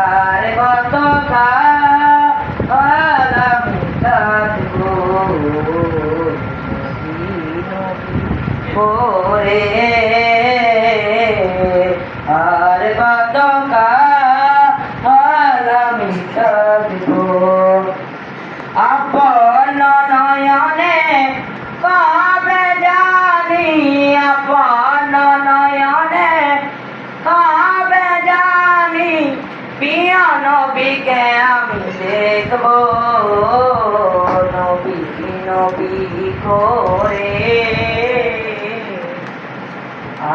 আর কত কালাম থাকবো পরে, আর কত কালাম থাকবো আপন নয়নে কবে জানি, আপন নয়নে কবে জানি প্রিয় নবীকে আমি দেখবো, নবী নবী করে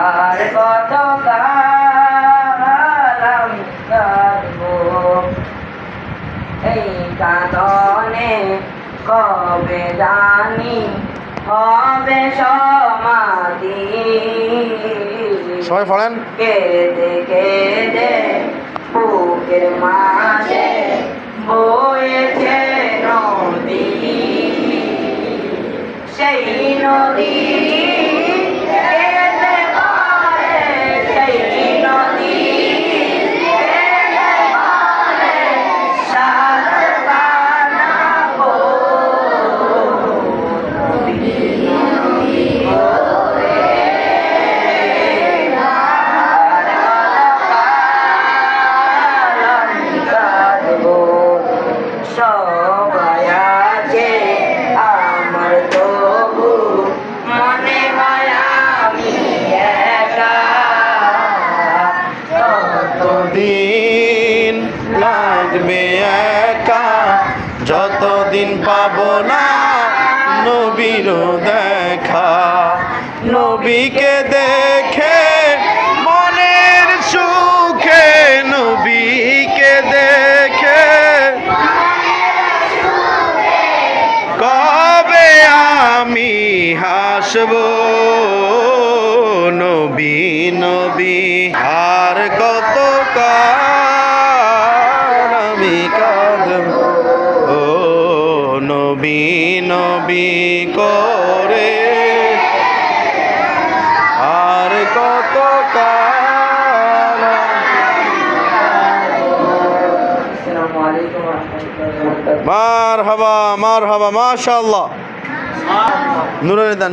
আর কত কালাম কাঁদবো এই কাঁদনে কবে জানি হবে সমাধি। সবাই পড়েন। কেঁদে কেঁদে বুকের মাঝে বয়েছে নদী, সেই নদী কেঁদে বলে, সেই নদী কেঁদে বলে সাগর বানাবো, নদী নদী করে আর কালাম কাঁদবো। সবাই আছে আমার তবু মনে হয় আমি একা, দিন লাগবে একা যতদিন পাবো না নবীর দেখা, নবীকে দেখে মনের সুখে, নবীকে দেখে কবে আমি হাসবো, নবী নবী আর কত কাল আমি কাঁদবো, ও নবী নবী করে আর কত কাল। আসসালামু আলাইকুম ওয়া রাহমাতুল্লাহি ওয়া বারাকাতুহু। মারহাবা মারহাবা মাশাআল্লাহ। নূরের দান।